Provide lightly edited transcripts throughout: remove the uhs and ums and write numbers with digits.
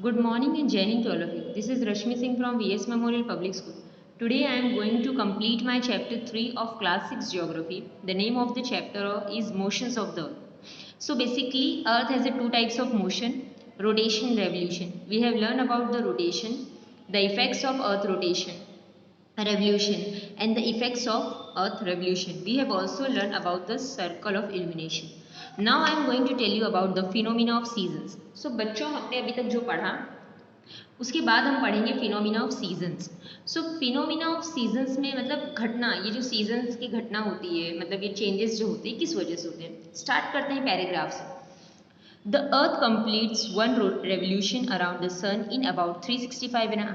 Good morning and Jai Hind to all of you. This is Rashmi Singh from VS Memorial Public School. Today I am going to complete my chapter 3 of class 6 geography. The name of the chapter is motions of the earth. So basically earth has two types of motion, rotation and revolution. We have learned about the rotation, the effects of earth rotation, revolution and the effects of earth revolution. We have also learned about the circle of illumination. Now I am going to tell you about the phenomena of seasons. So बच्चों हमने अभी तक जो पढ़ा उसके बाद हम पढ़ेंगे phenomena of seasons. So phenomena of seasons में मतलब घटना, ये जो सीजन्स की घटना होती है मतलब ये चेंजेस जो होते हैं किस वजह से होते हैं. स्टार्ट करते हैं पैराग्राफ से. The earth completes one revolution around the sun in about 365 and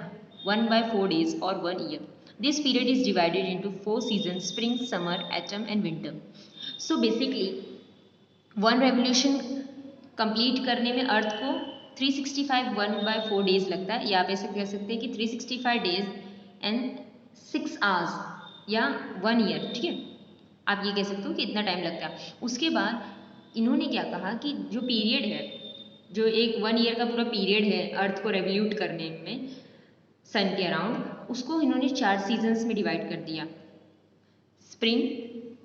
1/4 days or 1 year. This period is divided into 4 seasons: spring, summer, autumn and winter. So basically one revolution complete करने में अर्थ को 365 1/4 days लगता है, या आप ऐसे कह सकते हैं कि 365 डेज एंड 6 आवर्स या 1 ईयर. ठीक है, आप ये कह सकते हो कि इतना टाइम लगता है. उसके बाद इन्होंने क्या कहा कि जो पीरियड है, जो एक 1 ईयर का पूरा पीरियड है अर्थ को रेवल्यूट करने में सन के अराउंड, उसको इन्होंने 4 सीजन्स में डिवाइड कर दिया: spring,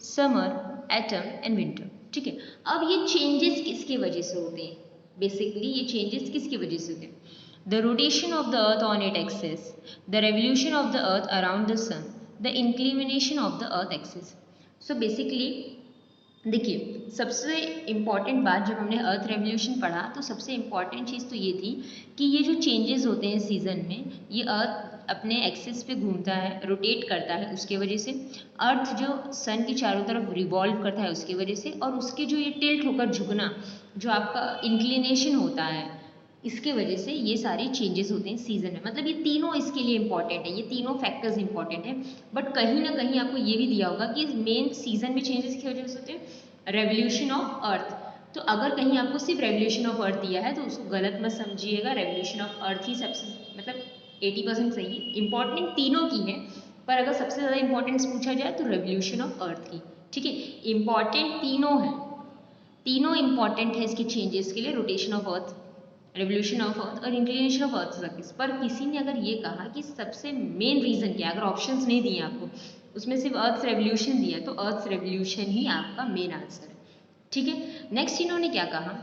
summer, atom and winter. ठीक है, अब ये चेंजेस किसकी वजह से होते हैं? बेसिकली ये चेंजेस किसकी वजह से होते हैं? The rotation of the earth on it axis, the revolution of the earth around the sun, the inclination of the earth axis. So basically देखिए, सबसे इम्पॉर्टेंट बात जब हमने अर्थ रेवोल्यूशन पढ़ा तो सबसे इम्पॉर्टेंट चीज़ तो ये थी कि ये जो चेंजेस होते हैं सीजन में, ये अर्थ अपने एक्सिस पे घूमता है, रोटेट करता है, उसके वजह से अर्थ जो सन की चारों तरफ रिवॉल्व करता है उसकी वजह से, और उसके जो ये टिल्ट होकर झुकना, जो आपका इंक्लिनेशन होता है, इसके वजह से ये सारे चेंजेस होते हैं सीजन में. मतलब ये तीनों इसके लिए इंपॉर्टेंट है, ये तीनों फैक्टर्स इंपॉर्टेंट है. बट कहीं ना कहीं आपको ये भी दिया होगा कि मेन सीजन में चेंजेस की वजह से होते हैं रेवोल्यूशन ऑफ अर्थ. तो अगर कहीं आपको सिर्फ रेवोल्यूशन ऑफ अर्थ दिया है तो उसको गलत मत समझिएगा. रेवोल्यूशन ऑफ अर्थ ही सबसे मतलब 80% सही है. इंपॉर्टेंट तीनों की है, पर अगर सबसे ज़्यादा इंपॉर्टेंस पूछा जाए तो रेवोल्यूशन ऑफ अर्थ की. ठीक है, इंपॉर्टेंट तीनों है, तीनों इंपॉर्टेंट है इसके चेंजेस के लिए: rotation of earth, revolution of earth और इंक्लिनेशन ऑफ अर्थ सर्किस. पर किसी ने अगर ये कहा कि सबसे मेन रीजन क्या है, अगर ऑप्शंस नहीं दिए आपको, उसमें सिर्फ अर्थ रेवोल्यूशन दिया, तो अर्थ रेवोल्यूशन ही आपका मेन आंसर है. ठीक है, नेक्स्ट इन्होंने क्या कहा,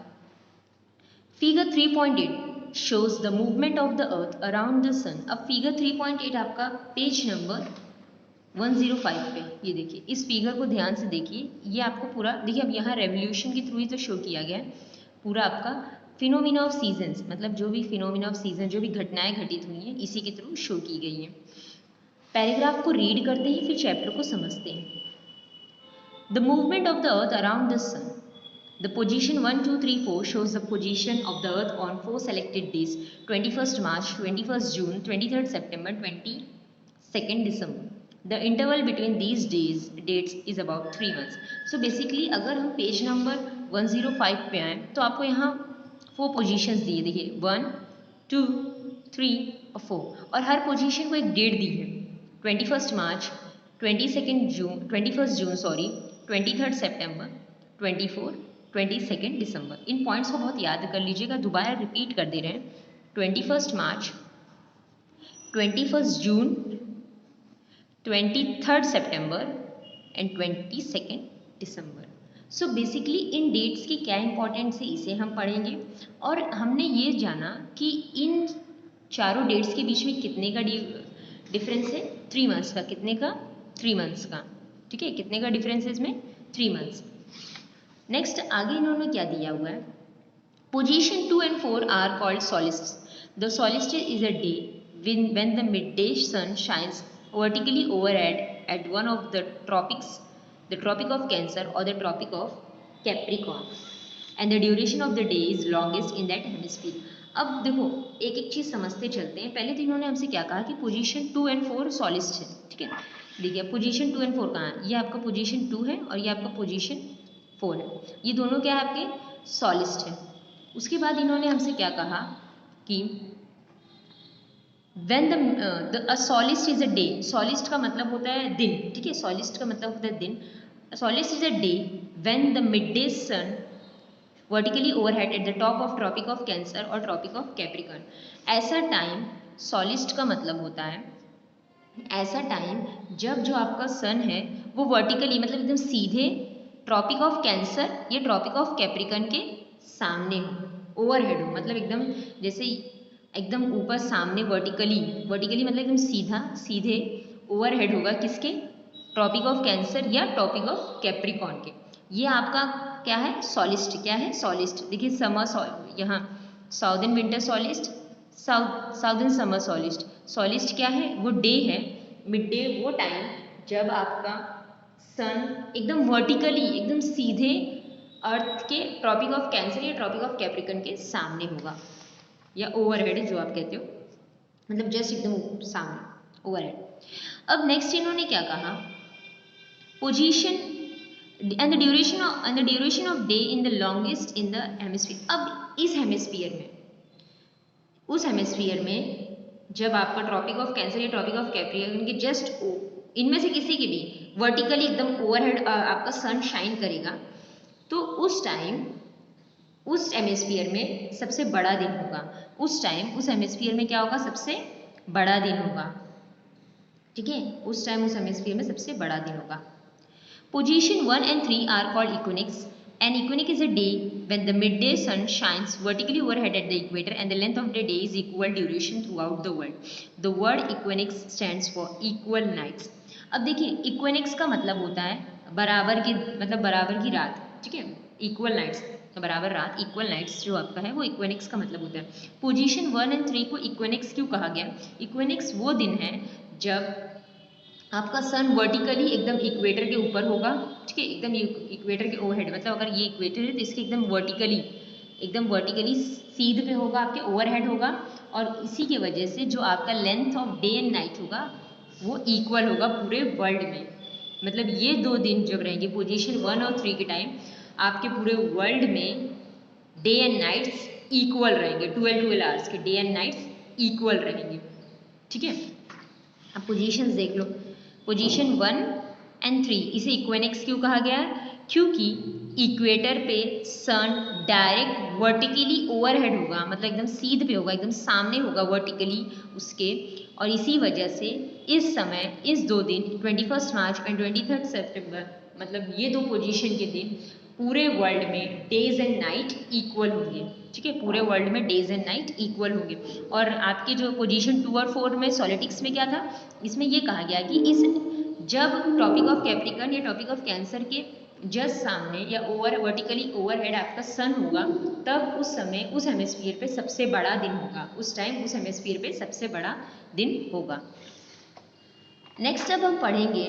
figure 3.8 shows the movement of the earth around the sun. अब फिगर 3.8 आपका पेज नंबर 105 पे, ये देखिए, इस फिगर को ध्यान से देखिए. ये आपको पूरा देखिए, अब यहाँ रेवोल्यूशन के थ्रू ही तो शो किया गया है पूरा आपका फिनोमिना ऑफ सीजन्स, मतलब जो भी फिनोमिना ऑफ सीजन, जो भी घटनाएं घटित हुई हैं इसी के थ्रू शो की गई हैं. पैराग्राफ को रीड करते हैं फिर चैप्टर को समझते हैं. The movement of the earth around the sun. The position 1, 2, 3, 4 shows the position of the earth on 4 selected days: 21st March, 21st June, 23rd September, 22nd December. The interval between these dates is about 3 months. So basically अगर हम page number 105 पे आए तो आपको यहाँ 4 positions दिए, देखिए 1, 2, 3 और 4, और हर पोजीशन को एक डेट दी है: 21st मार्च, 21st जून सॉरी, 23rd सितंबर, 22nd दिसंबर. इन पॉइंट्स को बहुत याद कर लीजिएगा, दोबारा रिपीट कर दे रहे हैं: 21st March, 21st June, 23rd सितंबर एंड 22nd दिसंबर. सो बेसिकली इन डेट्स की क्या इंपॉर्टेंस है इसे हम पढ़ेंगे, और हमने ये जाना कि इन चारों डेट्स के बीच में कितने का डिफरेंस है, 3 मंथ्स का. कितने का? 3 मंथ्स का. ठीक है, कितने का डिफरेंस है इसमें? 3 मंथ्स. नेक्स्ट आगे इन्होंने क्या दिया हुआ है, position 2 and 4 are called solstice. The solstice is a day when the midday sun shines vertically overhead at one of the tropics, the tropic of Cancer or the tropic of Capricorn, and the duration of the day is longest in that hemisphere. अब देखो एक एक चीज समझते चलते हैं. पहले तो इन्होंने हमसे क्या कहा कि पोजीशन 2 and 4 सोलिस्ट है. ठीक है, देखिए पोजीशन 2 and 4 कहाँ है, ये आपका पोजीशन 2 है और ये आपका पोजीशन 4 है. ये दोनों क्या है, आपके सोलिस्ट है. उसके बाद इन्होंने हमसे क्या कहा कि when the solist is a day. solist का मतलब होता है दिन. ठीक है, solist का मतलब होता है दिन. solist is a day when the midday sun vertically overhead at the top of tropic of cancer और ट्रॉपिक ऑफ कैप्रिकॉर्न। ऐसा टाइम सोलिस्ट का मतलब होता है, ऐसा टाइम जब जो आपका सन है वो वर्टिकली मतलब एकदम सीधे ट्रॉपिक ऑफ कैंसर या ट्रॉपिक ऑफ कैप्रिकॉर्न के सामने हो, ओवरहेड हो, मतलब एकदम जैसे एकदम ऊपर सामने वर्टिकली, वर्टिकली मतलब एकदम सीधा सीधे ओवरहेड होगा किसके, ट्रॉपिक ऑफ कैंसर या ट्रॉपिक ऑफ कैप्रिकॉर्न के। ये आपका क्या है, सोलिस्ट। क्या है, सोलिस्ट। देखिए समर, यहाँ साउदर्न विंटर सोलिस्ट, साउदर्न समर सोलिस्ट। सोलिस्ट क्या है, वो डे है, मिड डे, वो टाइम जब आपका सन एकदम वर्टिकली एकदम सीधे अर्थ के ट्रॉपिक ऑफ कैंसर या ट्रॉपिक ऑफ कैप्रिकॉर्न के सामने होगा, या ओवरहेड जो आप कहते हो, मतलब जस्ट एकदम सामने, ओवरहेड। अब नेक्स्ट इन्होंने क्या कहा, position and the duration of day in the longest in the hemisphere. अब इस हेमिस्फीयर में, उस हेमिस्फीयर में जब आपका ट्रॉपिक ऑफ कैंसर या ट्रॉपिक ऑफ कैप्रिकॉर्न के जस्ट इनमें से किसी के भी वर्टिकली एकदम ओवरहेड आपका सन शाइन करेगा, तो उस टाइम उस हेमिस्फीयर में सबसे बड़ा दिन होगा। उस टाइम उस हेमिस्फीयर में क्या होगा, सबसे बड़ा दिन होगा, ठीक है, उस टाइम उस हेमिस्फीयर में सबसे बड़ा दिन होगा। Position 1 and 3 are called equinox. An equinox is a day when the midday sun shines vertically overhead at the equator and the length of the day is equal duration throughout the world. The word equinox stands for equal nights. अब देखिए equinox का मतलब होता है बराबर की, मतलब बराबर की रात, ठीक है, equal nights, तो बराबर रात, equal nights जो आपका है वो equinox का मतलब होता है। Position 1 and 3 को equinox क्यों कहा गया? equinox वो दिन है जब आपका सन वर्टिकली एकदम इक्वेटर के ऊपर होगा, ठीक है, एकदम इक्वेटर के ओवरहेड, मतलब अगर ये इक्वेटर है तो इसके एकदम वर्टिकली सीध पे होगा, आपके ओवरहेड होगा, और इसी की वजह से जो आपका length of day and night होगा वो इक्वल होगा पूरे वर्ल्ड में। मतलब ये दो दिन जब रहेंगे पोजीशन 1 और 3 के टाइम, आपके पूरे वर्ल्ड में डे एंड नाइट्स इक्वल रहेंगे, 12 आवर्स के डे एंड नाइट्स इक्वल रहेंगे, ठीक है। अब पोजीशंस देख लो, पोजीशन 1 एंड 3, इसे इक्वेनिक्स क्यों कहा गया है? क्योंकि इक्वेटर पे सन डायरेक्ट वर्टिकली ओवरहेड होगा, मतलब एकदम सीध पे होगा, एकदम सामने होगा वर्टिकली उसके, और इसी वजह से इस समय इस दो दिन 21 मार्च एंड 23 सितंबर, मतलब ये दो पोजीशन के दिन पूरे वर्ल्ड में डेज एंड नाइट इक्वल होंगे, ठीक है, पूरे वर्ल्ड में डेज एंड नाइट इक्वल होंगे। और आपके जो पोजीशन 2 और 4 में सॉलिटिक्स में क्या था, इसमें ये कहा गया कि इस जब टॉपिक ऑफ कैप्रिकॉर्न या टॉपिक ऑफ कैंसर के जस्ट सामने या वर्टिकली ओवरहेड आपका सन होगा, तब उस समय उस हेमिस्फीयर पे सबसे बड़ा दिन होगा, उस टाइम उस हेमिस्फीयर पे सबसे बड़ा दिन होगा। नेक्स्ट अब हम पढ़ेंगे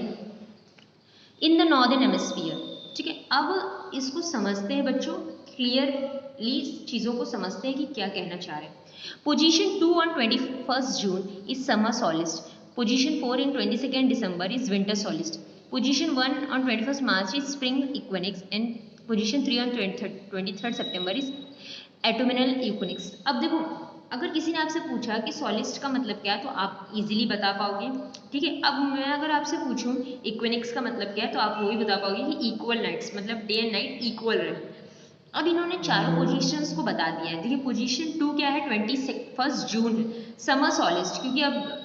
इन द नॉर्दर्न हेमिस्फीयर, ठीक है। अब इसको समझते हैं बच्चों, क्लियरली चीज़ों को समझते हैं कि क्या कहना चाह रहे हैं। Position 2 on 21 June is summer solstice, position 4 in 22 December is winter solstice, position 1 on 21 March is spring equinox and position 3 on 23 September is autumnal equinox. अब देखो, अगर किसी ने आपसे पूछा कि सोलिस्ट का मतलब क्या है तो आप इजीली बता पाओगे, ठीक है। अब मैं अगर आपसे पूछूं इक्विनिक्स का मतलब क्या है तो आप वो भी बता पाओगे कि इक्वल नाइट्स, मतलब डे एंड नाइट इक्वल रहे। अब इन्होंने चारों पोजीशंस को बता दिया है। देखिए पोजीशन 2 क्या है, 21 जून है, समर सोलिस्ट, क्योंकि अब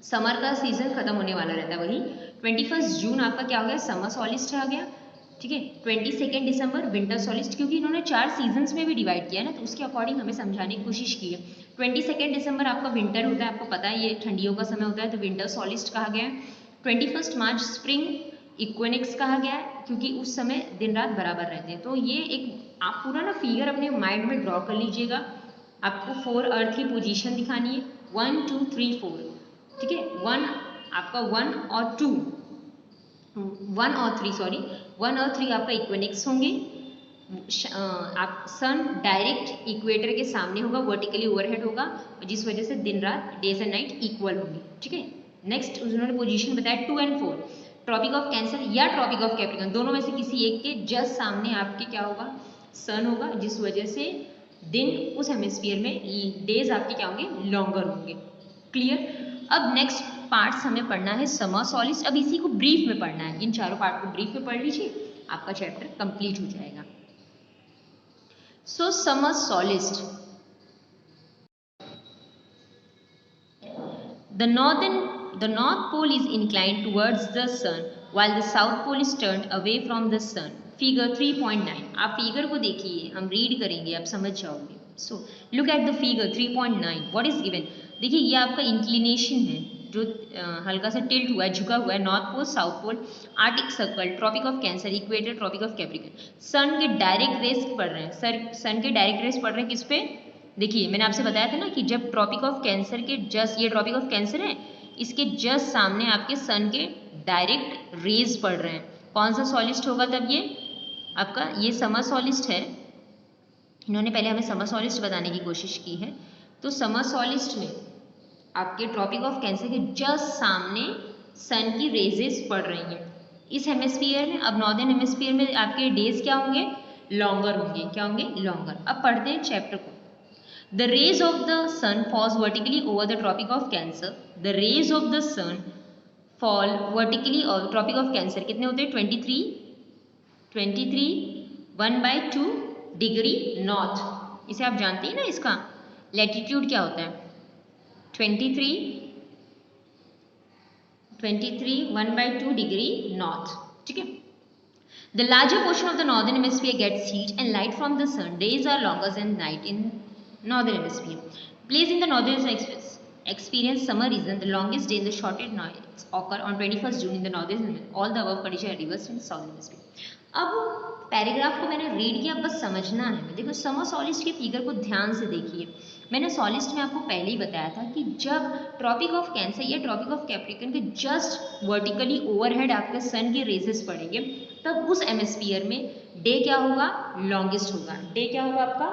समर का सीजन खत्म होने वाला रहता है, वही 21 जून आपका क्या हो गया, समर सोलिस्ट आ गया, ठीक है। 22 दिसंबर विंटर सोलिस्ट, क्योंकि इन्होंने 4 सीजन्स में भी डिवाइड किया है ना, तो उसके अकॉर्डिंग हमें समझाने की कोशिश की है। 22 दिसंबर आपका विंटर होता है, आपको पता है ये ठंडियों का समय होता है, तो विंटर सोलिस्ट कहा गया है। 21 मार्च स्प्रिंग इक्विनिक्स कहा गया है, क्योंकि उस समय दिन रात बराबर रहते हैं। तो ये एक आप पूरा ना फिगर अपने माइंड में ड्रॉ कर लीजिएगा। आपको 4 अर्थ की पोजीशन दिखानी है, 1 2 3 4, ठीक है। 1 आपका 1 और 2, 1 और 3 सॉरी, 1 और 3 आपका इक्विनिक्स होंगे। आप सन डायरेक्ट इक्वेटर के सामने होगा, वर्टिकली ओवरहेड होगा, और जिस वजह से दिन रात डेज एंड नाइट इक्वल होंगे, ठीक है। नेक्स्ट उन्होंने पोजीशन बताया 2 एंड 4, ट्रॉपिक ऑफ कैंसर या ट्रॉपिक ऑफ कैप्रिकॉर्न, दोनों में से किसी एक के जस्ट सामने आपके क्या होगा, सन होगा, जिस वजह से दिन उस हेमिस्फीयर में डेज आपके क्या होंगे, लॉन्गर होंगे। क्लियर। अब नेक्स्ट पार्ट्स हमें पढ़ना है समर सोलिस्ट। अब इसी को ब्रीफ में पढ़ना है, इन चारों पार्ट को ब्रीफ में पढ़ लीजिए, आपका चैप्टर कंप्लीट हो जाएगा। So summer solstice, the north pole is inclined towards the sun while the south pole is turned away from the sun. Figure 3.9, आप फिगर को देखिए, हम रीड करेंगे, आप समझ जाओगे. So look at the figure 3.9. What is given? देखिए ये आपका इंक्लिनेशन है जो हल्का सा टिल्ट हुआ है, झुका हुआ है. North Pole, South Pole, Arctic Circle, Tropic of Cancer, equator, Tropic of Capricorn. Sun के डायरेक्ट रेस पड़ रहे हैं, सन के डायरेक्ट रेस पड़ रहे हैं किस पे? देखिए मैंने आपसे बताया था ना कि जब ट्रॉपिक ऑफ कैंसर के जस्ट, ये ट्रॉपिक ऑफ कैंसर है, इसके जस्ट सामने आपके सन के डायरेक्ट रेज पड़ रहे हैं. कौन सा सॉलिस्ट होगा तब? ये आपका ये समर सॉलिस्ट है. इन्होंने पहले हमें समर सॉलिस्ट बताने की कोशिश की है. तो समर सॉलिस्ट में आपके ट्रॉपिक ऑफ कैंसर के जस्ट सामने सन की रेजेस पड़ रही हैं इस हेमिस्फीयर में. अब नॉर्दर्न हेमिस्फीयर में आपके डेज क्या होंगे? लॉन्गर होंगे. क्या होंगे? लॉन्गर. अब पढ़ते हैं चैप्टर को. The rays of the sun falls vertically over the Tropic of Cancer. The rays of the sun fall vertically over Tropic of Cancer. कितने होते हैं? 23 1/2 डिग्री नॉर्थ. इसे आप जानते हैं ना, इसका लैटिट्यूड क्या होता है? 23 1/2 डिग्री नॉर्थ. ठीक है. The larger portion of the northern hemisphere gets heat and light from the sun. Days are longer than night in northern hemisphere. Place in the northern experience summer region, the longest day and the shortest nights occur on 21st June in the northern hemisphere. All the above conditions are reversed in southern hemisphere. अब paragraph को मैंने read किया, बस समझना है. देखो summer सॉलिस्ट के figure को ध्यान से देखिए. मैंने सॉलिस्ट में आपको पहले ही बताया था कि जब ट्रॉपिक ऑफ कैंसर या ट्रॉपिक ऑफ कैप्रिकॉर्न के जस्ट वर्टिकली ओवरहेड आपके सन के रेजेस पड़ेंगे, तब उस हेमिस्फीयर में डे क्या होगा? लॉन्गेस्ट होगा. डे क्या होगा आपका?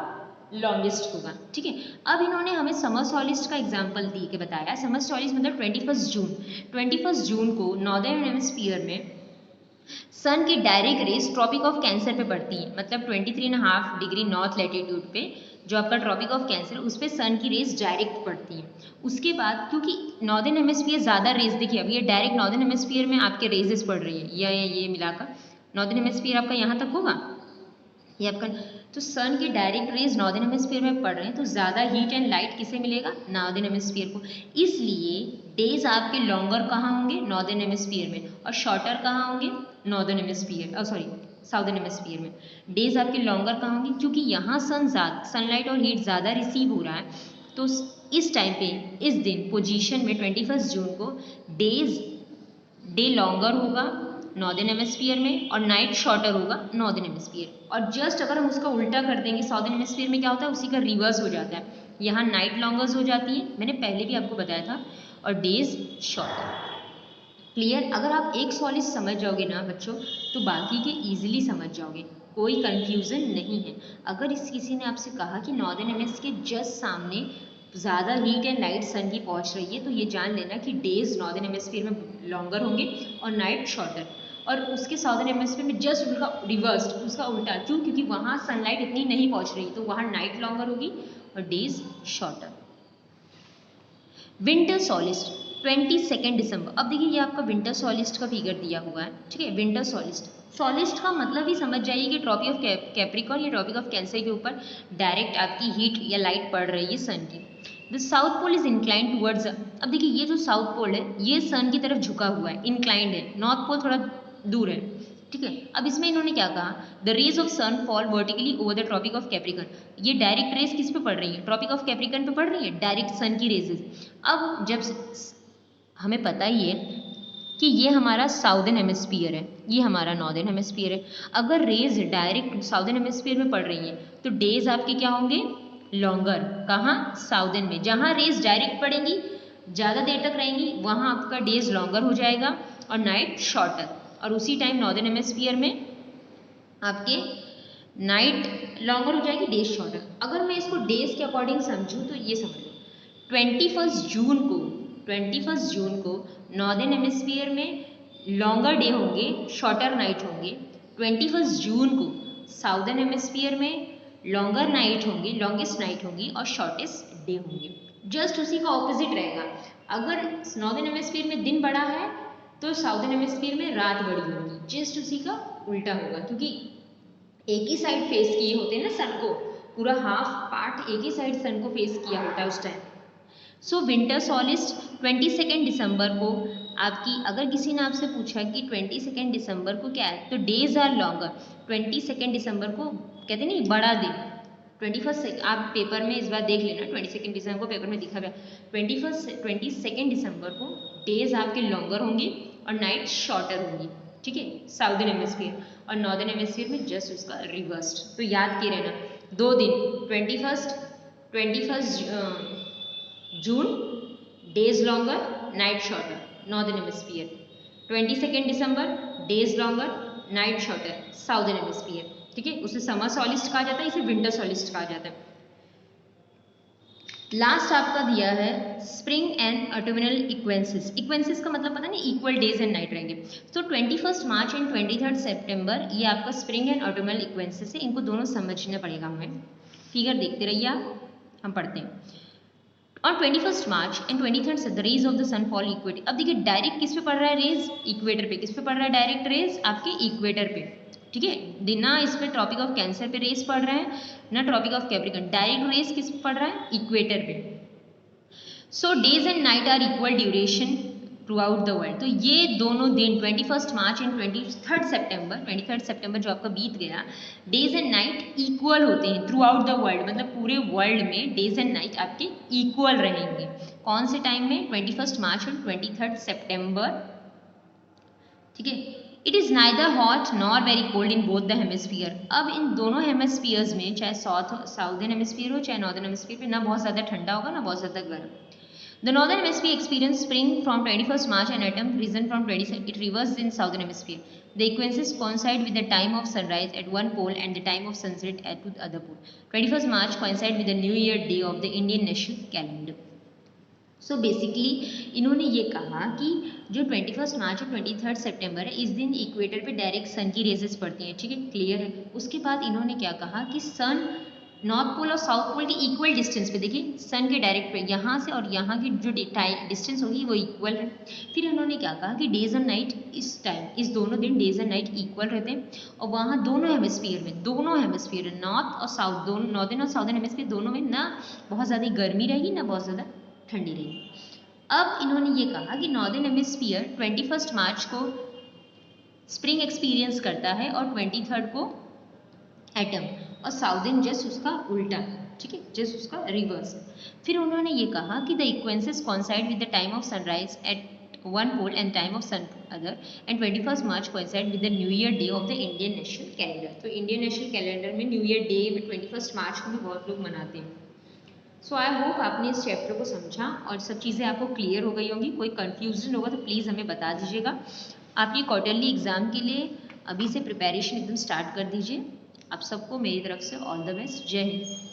लॉन्गेस्ट होगा. ठीक है. अब इन्होंने हमें समर सॉलिस्ट का एग्जांपल दी के बताया. समर सॉलिस्ट मतलब 21 जून को नॉर्दर्न हेमिस्फीयर में सन की direct rays tropic of cancer पे पड़ती है. मतलब 23.5 डिग्री नॉर्थ लैटिट्यूड पे जो आपका ट्रॉपिक ऑफ कैंसर, उस पर सन की रेस डायरेक्ट पड़ती है. उसके बाद क्योंकि नॉर्दर्न हेमिस्फीयर ज़्यादा रेस, देखिए अब ये डायरेक्ट नॉर्दर्न हेमिस्फीयर में आपके रेजेस पड़ रही है, ये मिलाकर नॉर्दर्न हेमिस्फीयर आपका यहाँ तक होगा, ये आपका. तो सन के डायरेक्ट रेज नॉर्दर्न हेमिस्फीयर में पड़ रहे हैं, तो ज़्यादा हीट एंड लाइट किसे मिलेगा? नॉर्दर्न हेमिस्फीयर को. इसलिए डेज आपके लॉन्गर कहाँ होंगे? नॉर्दर्न हेमिस्फीयर में. और शॉर्टर कहाँ होंगे? नॉर्दर्न हेमिस्फीयर, साउदर्न हेमिस्फीयर में. डेज आपके लॉन्गर कहाँ होंगे? क्योंकि यहाँ सनलाइट और हीट ज़्यादा रिसीव हो रहा है, तो इस टाइम पे, इस दिन पोजीशन में 21 जून को डे लॉन्गर होगा नॉर्दर्न हेमिस्फीयर में और नाइट शॉर्टर होगा नॉर्दर्न हेमिस्फीयर. और जस्ट अगर हम उसका उल्टा कर देंगे, साउदर्न हेमिस्फीयर में क्या होता है? उसी का रिवर्स हो जाता है. यहाँ नाइट लॉन्गर्स हो जाती है, मैंने पहले भी आपको बताया था, और डेज शॉर्टर. क्लियर? अगर आप एक सॉलिस्ट समझ जाओगे ना बच्चों, तो बाकी के ईजिली समझ जाओगे, कोई कंफ्यूजन नहीं है. अगर किसी ने आपसे कहा कि नॉर्दर्न हेमिस्फीयर के जस्ट सामने ज़्यादा हीट एंड लाइट सन की पहुंच रही है, तो ये जान लेना कि डेज नॉर्दर्न हेमिस्फीयर में लॉन्गर होंगे और नाइट शॉर्टर. और उसके साउदर्न हेमिस्फीयर में जस्ट उसका रिवर्स्ड, उसका उल्टा. क्यों? क्योंकि वहाँ सनलाइट इतनी नहीं पहुँच रही, तो वहाँ नाइट लॉन्गर होगी और डेज शॉर्टर. विंटर सॉलिस्ट 22 दिसंबर. अब देखिए ये आपका विंटर सॉलिस्ट का फिगर दिया हुआ है. ठीक है. विंटर सॉलिस्ट का मतलब ही समझ जाइए कि ट्रॉपिक ऑफ कैप्रिकॉर्न या ट्रॉपिक ऑफ कैंसर के ऊपर डायरेक्ट आपकी हीट या लाइट पड़ रही है सन की. The south pole is inclined towards. अब देखिए ये जो साउथ पोल है ये सन की तरफ झुका हुआ है, इंक्लाइंड है. नॉर्थ पोल थोड़ा दूर है. ठीक है. अब इसमें इन्होंने क्या कहा? The rays of sun fall vertically over the tropic of capricorn. ये डायरेक्ट रेज किस पे पड़ रही है? ट्रॉपिक ऑफ कैप्रिकॉर्न पे पड़ रही है, डायरेक्ट सन की रेजेस. अब जब हमें पता ही है कि ये हमारा साउदर्न हेमिस्फीयर है, ये हमारा नॉर्दर्न हेमिस्फीयर है. अगर रेज डायरेक्ट साउदर्न हेमिस्फीयर में पड़ रही हैं, तो डेज आपके क्या होंगे? लॉन्गर. कहाँ? साउदर्न में. जहाँ रेज डायरेक्ट पड़ेंगी, ज़्यादा देर तक रहेंगी, वहाँ आपका डेज लॉन्गर हो जाएगा और नाइट शॉर्टर. और उसी टाइम नॉर्दर्न हेमिस्फीयर में आपके नाइट लॉन्गर हो जाएगी, डेज शॉर्टर. अगर मैं इसको डेज के अकॉर्डिंग समझूँ तो ये समझ लो, 21 जून को नॉर्दर्न हेमिस्फीयर में लॉन्गर डे होंगे, शॉर्टर नाइट होंगे. 21 जून को साउदर्न हेमिस्फीयर में लॉन्गर नाइट होंगी, लॉन्गेस्ट नाइट होंगी और शॉर्टेस्ट डे होंगे. जस्ट उसी का ऑपोजिट रहेगा. अगर नॉर्दर्न हेमिस्फीयर में दिन बड़ा है तो साउदर्न हेमिस्फीयर में रात बड़ी होगी. जस्ट उसी का उल्टा होगा, क्योंकि एक ही साइड फेस किए होते हैं ना सन को, पूरा हाफ पार्ट एक ही साइड सन को फेस किया होता है उस टाइम। सो विंटर सॉलिस्ट 22 दिसंबर को, आपकी अगर किसी ने आपसे पूछा कि 22 दिसंबर को क्या है, तो डेज आर लॉन्गर। 22 दिसंबर को कहते नहीं बड़ा दिन, 21 आप पेपर में इस बार देख लेना, 22 दिसंबर को पेपर में दिखा गया, 22 दिसंबर को डेज आपके लॉन्गर होंगे और नाइट शॉर्टर होंगी, ठीक है, साउदर्न हेमिस्फीयर। और नॉर्दर्न हेमिस्फीयर में जस्ट उसका रिवर्स्ड। तो याद किए रहना 2 दिन, 21 June days longer night shorter northern hemisphere, 22 December days longer night shorter southern hemisphere, ठीक है। उसे समर सॉलिस्ट कहा जाता है, इसे विंटर सॉलिस्ट कहा जाता है। लास्ट आपका दिया है स्प्रिंग एंड ऑटोमिनल इक्वेंसेस। इक्वेंसेस का मतलब पता नहीं, इक्वल डेज एंड नाइट रहेंगे। तो 21 मार्च एंड 23 सितंबर ये आपका स्प्रिंग एंड ऑटोमिनल इक्वेंसेस है, इनको दोनों समझना पड़ेगा हमें। फिगर देखते रहिए आप, हम पढ़ते हैं। और 21 March and 23 the rays of the sun fall equator. अब देखिए डायरेक्ट किस पे पड़ रहा है रेज, इक्वेटर पे। किस पे पड़ रहा है डायरेक्ट रेज, आपके इक्वेटर पे, ठीक है। ना इस पे ट्रॉपिक ऑफ कैंसर पे रेज पड़ रहा है, ना Tropic of Capricorn, direct rays किस पे पड़ रहा है, इक्वेटर पे। So days and night are equal duration throughout the world. तो ये दोनों दिन 21 मार्च एंड 23 सितंबर जो आपका बीत गया, डेज एंड नाइट इक्वल होते हैं थ्रू आउट द वर्ल्ड, मतलब पूरे वर्ल्ड में डेज एंड नाइट आपके इक्वल रहेंगे। कौन से टाइम में, 21 मार्च एंड 23 सितंबर, ठीक है। It is neither hot nor very cold in both the hemisphere. अब इन दोनों हेमिस्फीयर्स में, चाहे साउदर्न हेमिस्फीयर हो चाहे नॉर्दर्न हेमिस्फीयर पे, ना बहुत ज़्यादा ठंडा होगा ना बहुत ज़्यादा गर्म। The northern hemisphere experienced spring from 21st March and autumn risen from 27. It reversed in southern hemisphere. The equinoxes coincide with the time of sunrise at one pole and the time of sunset at the other pole. 21st March coincide with the New Year day of the Indian national calendar. So basically इन्होंने ये कहा कि जो 21 मार्च और 23 सितंबर है, इस दिन equator पे डायरेक्ट सन की रेजेस पड़ती हैं, ठीक है, क्लियर है। उसके बाद इन्होंने क्या कहा कि सन नॉर्थ पोल और साउथ पोल के इक्वल डिस्टेंस पे, देखिए सन के डायरेक्ट पे यहाँ से और यहाँ की जो डिस्टेंस होगी वो इक्वल है। फिर उन्होंने क्या कहा कि डेज एंड नाइट इस टाइम, इस दोनों दिन डेज एंड नाइट इक्वल रहते हैं। और वहाँ दोनों हेमिस्फीयर नॉर्थ और साउथ, दोनों नॉर्दर्न और साउदर्न हेमिस्फीयर दोनों में ना बहुत ज़्यादा गर्मी रहेगी ना बहुत ज़्यादा ठंडी रहेगी। अब इन्होंने ये कहा कि नॉर्दर्न हेमिस्फीयर 21 मार्च को स्प्रिंग एक्सपीरियंस करता है और 23 को एटम, और साउदर्न जस्ट उसका उल्टा, ठीक है, जस्ट उसका रिवर्स। फिर उन्होंने ये कहा कि the equinoxes coincide with the time of sunrise at one pole and time of sun other, and 21 March coincide with the new year day of the Indian national calendar. तो Indian national calendar में new year day 21 March को भी बहुत लोग मनाते हैं। सो I hope आपने इस चैप्टर को समझा और सब चीज़ें आपको क्लियर हो गई होंगी। कोई कन्फ्यूजन होगा तो प्लीज़ हमें बता दीजिएगा। आप ये क्वार्टरली एग्ज़ाम के लिए अभी से प्रिपरेशन एकदम स्टार्ट कर दीजिए। आप सबको मेरी तरफ से ऑल द बेस्ट। जय हिंद।